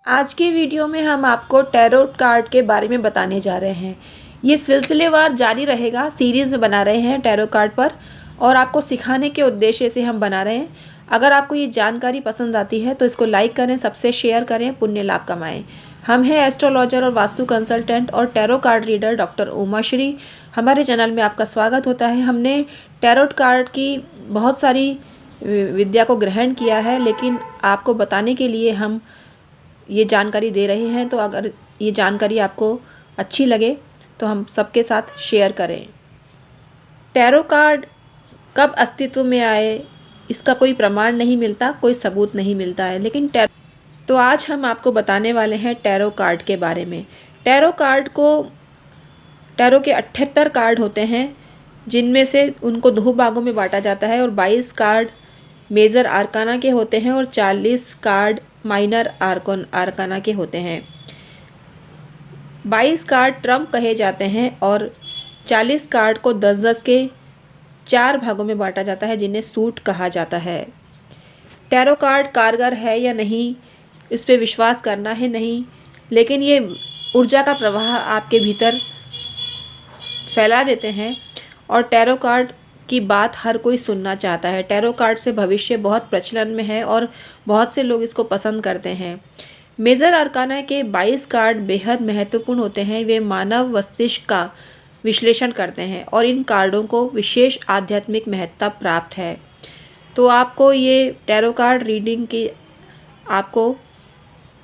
आज के वीडियो में हम आपको टैरोट कार्ड के बारे में बताने जा रहे हैं। ये सिलसिलेवार जारी रहेगा, सीरीज़ में बना रहे हैं टैरो कार्ड पर और आपको सिखाने के उद्देश्य से हम बना रहे हैं। अगर आपको ये जानकारी पसंद आती है तो इसको लाइक करें, सबसे शेयर करें, पुण्य लाभ कमाएं। हम हैं एस्ट्रोलॉजर और वास्तु कंसल्टेंट और tarot card reader doctor Umashri. हमारे चैनल में आपका स्वागत होता है। हमने टैरोट कार्ड की बहुत सारी विद्या को ग्रहण किया है, लेकिन आपको बताने के लिए हम ये जानकारी दे रहे हैं। तो अगर ये जानकारी आपको अच्छी लगे तो हम सबके साथ शेयर करें। टैरो कार्ड कब अस्तित्व में आए इसका कोई प्रमाण नहीं मिलता, कोई सबूत नहीं मिलता है, लेकिन तो आज हम आपको बताने वाले हैं टैरो कार्ड के बारे में। टैरो के 78 कार्ड होते हैं, जिनमें से उनको 2 भागों में बांटा जाता है और 22 कार्ड मेजर आर्काना के होते हैं और 40 कार्ड माइनर आर्काना के होते हैं। 22 कार्ड ट्रम्प कहे जाते हैं और 40 कार्ड को 10-10 के 4 भागों में बांटा जाता है, जिन्हें सूट कहा जाता है। टैरो कार्ड कारगर है या नहीं, इस पे विश्वास करना है नहीं, लेकिन ये ऊर्जा का प्रवाह आपके भीतर फैला देते हैं और टैरो कार्ड की बात हर कोई सुनना चाहता है। टैरो कार्ड से भविष्य बहुत प्रचलन में है और बहुत से लोग इसको पसंद करते हैं। मेजर आर्काना के 22 कार्ड बेहद महत्वपूर्ण होते हैं। वे मानव मस्तिष्क का विश्लेषण करते हैं और इन कार्डों को विशेष आध्यात्मिक महत्ता प्राप्त है। तो आपको ये टैरो कार्ड रीडिंग की आपको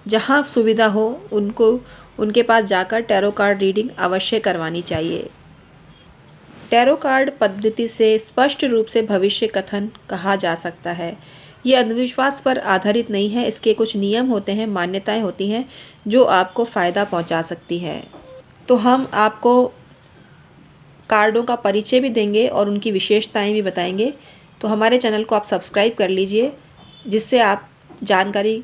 जहाँ सुविधा हो उनके पास जाकर टैरो कार्ड रीडिंग अवश्य करवानी चाहिए। टैरो कार्ड पद्धति से स्पष्ट रूप से भविष्य कथन कहा जा सकता है। ये अंधविश्वास पर आधारित नहीं है। इसके कुछ नियम होते हैं, मान्यताएं होती हैं जो आपको फ़ायदा पहुंचा सकती है। तो हम आपको कार्डों का परिचय भी देंगे और उनकी विशेषताएं भी बताएंगे। तो हमारे चैनल को आप सब्सक्राइब कर लीजिए, जिससे आप जानकारी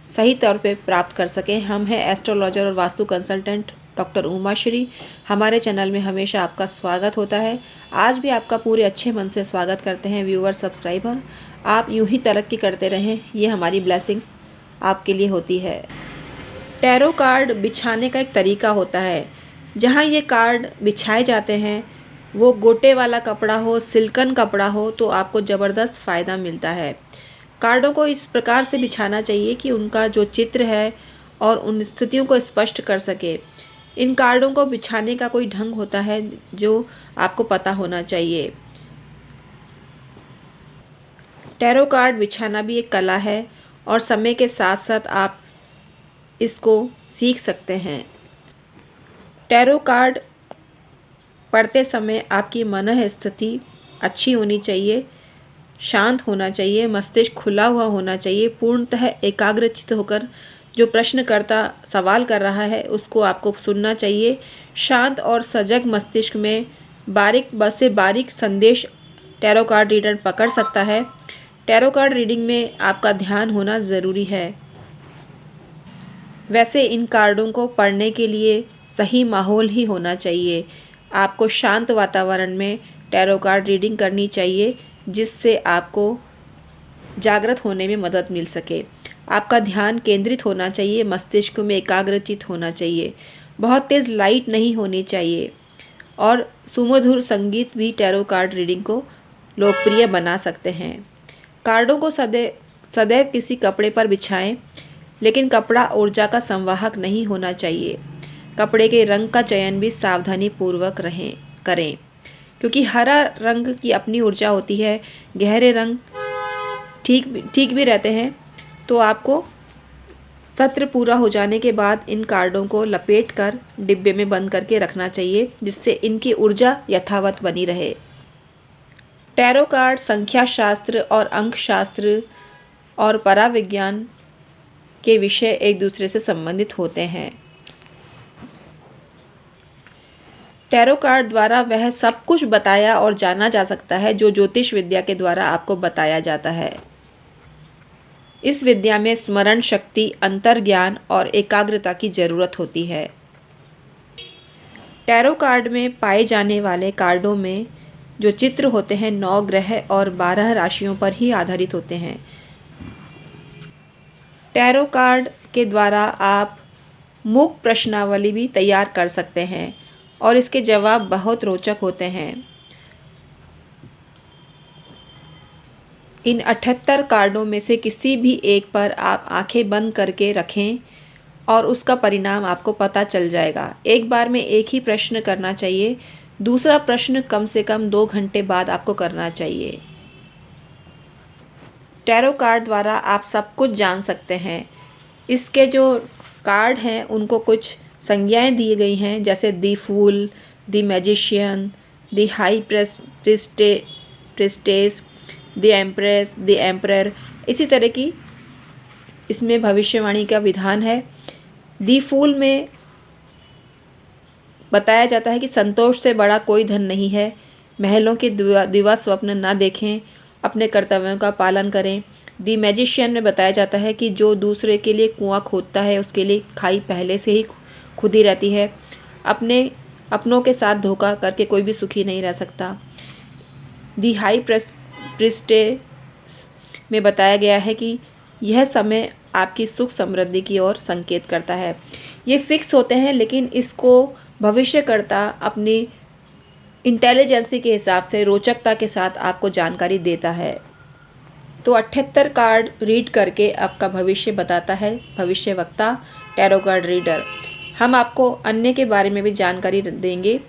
सही तौर पे प्राप्त कर सकें। हम हैं एस्ट्रोलॉजर और वास्तु कंसल्टेंट डॉक्टर उमाश्री। हमारे चैनल में हमेशा आपका स्वागत होता है। आज भी आपका पूरे अच्छे मन से स्वागत करते हैं व्यूअर, सब्सक्राइबर। आप यूं ही तरक्की करते रहें, ये हमारी ब्लेसिंग्स आपके लिए होती है। टैरो कार्ड बिछाने का एक तरीका होता है। जहां ये कार्ड बिछाए जाते हैं वो गोटे वाला कपड़ा हो, सिल्कन कपड़ा हो, तो आपको ज़बरदस्त फ़ायदा मिलता है। कार्डों को इस प्रकार से बिछाना चाहिए कि उनका जो चित्र है और उन स्थितियों को स्पष्ट कर सके। इन कार्डों को बिछाने का कोई ढंग होता है जो आपको पता होना चाहिए। टैरो कार्ड बिछाना भी एक कला है और समय के साथ साथ आप इसको सीख सकते हैं। टैरो कार्ड पढ़ते समय आपकी मन स्थिति अच्छी होनी चाहिए, शांत होना चाहिए, मस्तिष्क खुला हुआ होना चाहिए, पूर्णतः एकाग्रचित्त होकर जो प्रश्नकर्ता सवाल कर रहा है उसको आपको सुनना चाहिए। शांत और सजग मस्तिष्क में बारीक संदेश टैरो कार्ड रीडर पकड़ सकता है। टैरो कार्ड रीडिंग में आपका ध्यान होना ज़रूरी है। वैसे इन कार्डों को पढ़ने के लिए सही माहौल ही होना चाहिए। आपको शांत वातावरण में टैरो कार्ड रीडिंग करनी चाहिए, जिससे आपको जागृत होने में मदद मिल सके। आपका ध्यान केंद्रित होना चाहिए, मस्तिष्क में एकाग्रचित होना चाहिए। बहुत तेज़ लाइट नहीं होनी चाहिए और सुमधुर संगीत भी टैरो कार्ड रीडिंग को लोकप्रिय बना सकते हैं। कार्डों को सदैव किसी कपड़े पर बिछाएं, लेकिन कपड़ा ऊर्जा का संवाहक नहीं होना चाहिए। कपड़े के रंग का चयन भी सावधानी पूर्वक करें, क्योंकि हरा रंग की अपनी ऊर्जा होती है। गहरे रंग ठीक भी रहते हैं। तो आपको सत्र पूरा हो जाने के बाद इन कार्डों को लपेटकर डिब्बे में बंद करके रखना चाहिए, जिससे इनकी ऊर्जा यथावत बनी रहे। टैरो कार्ड संख्या शास्त्र और अंक शास्त्र और पराविज्ञान के विषय एक दूसरे से संबंधित होते हैं। टैरो कार्ड द्वारा वह सब कुछ बताया और जाना जा सकता है जो ज्योतिष विद्या के द्वारा आपको बताया जाता है। इस विद्या में स्मरण शक्ति, अंतर्ज्ञान और एकाग्रता की जरूरत होती है। टैरो कार्ड में पाए जाने वाले कार्डों में जो चित्र होते हैं 9 ग्रह और 12 राशियों पर ही आधारित होते हैं। टैरो कार्ड के द्वारा आप मूक प्रश्नावली भी तैयार कर सकते हैं और इसके जवाब बहुत रोचक होते हैं। इन 78 कार्डों में से किसी भी एक पर आप आंखें बंद करके रखें और उसका परिणाम आपको पता चल जाएगा। एक बार में एक ही प्रश्न करना चाहिए। दूसरा प्रश्न कम से कम 2 घंटे बाद आपको करना चाहिए। टैरो कार्ड द्वारा आप सब कुछ जान सकते हैं। इसके जो कार्ड हैं उनको कुछ संज्ञाएं दी गई हैं, जैसे the fool, the magician, the high priestess, the empress, the emperor, इसी तरह की इसमें भविष्यवाणी का विधान है। दी फूल में बताया जाता है कि संतोष से बड़ा कोई धन नहीं है। महलों के दिवा स्वप्न ना देखें, अपने कर्तव्यों का पालन करें। दी मैजिशियन में बताया जाता है कि जो दूसरे के लिए कुआं खोदता है उसके लिए खाई पहले से ही खुदी रहती है। अपनों के साथ धोखा करके कोई भी सुखी नहीं रह सकता। दी हाई प्रिस्टेस में बताया गया है कि यह समय आपकी सुख समृद्धि की ओर संकेत करता है। ये फिक्स होते हैं, लेकिन इसको भविष्यकर्ता अपनी इंटेलिजेंसी के हिसाब से रोचकता के साथ आपको जानकारी देता है। तो 78 कार्ड रीड करके आपका भविष्य बताता है भविष्यवक्ता टैरो कार्ड रीडर। हम आपको अन्य के बारे में भी जानकारी देंगे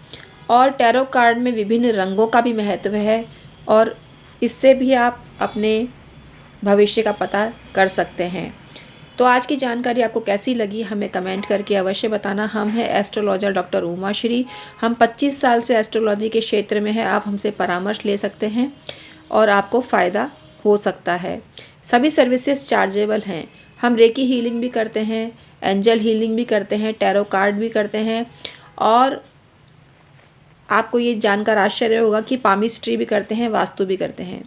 और टैरो कार्ड में विभिन्न रंगों का भी महत्व है और इससे भी आप अपने भविष्य का पता कर सकते हैं। तो आज की जानकारी आपको कैसी लगी हमें कमेंट करके अवश्य बताना। हम हैं एस्ट्रोलॉजर डॉक्टर उमा श्री। हम 25 साल से एस्ट्रोलॉजी के क्षेत्र में हैं। आप हमसे परामर्श ले सकते हैं और आपको फ़ायदा हो सकता है। सभी सर्विसेज चार्जेबल हैं। हम रेकी हीलिंग भी करते हैं, एंजल हीलिंग भी करते हैं, टैरो कार्ड भी करते हैं और आपको ये जानकर आश्चर्य होगा कि पामिस्ट्री भी करते हैं, वास्तु भी करते हैं।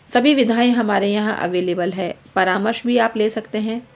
सभी विधाएं हमारे यहाँ अवेलेबल है। परामर्श भी आप ले सकते हैं।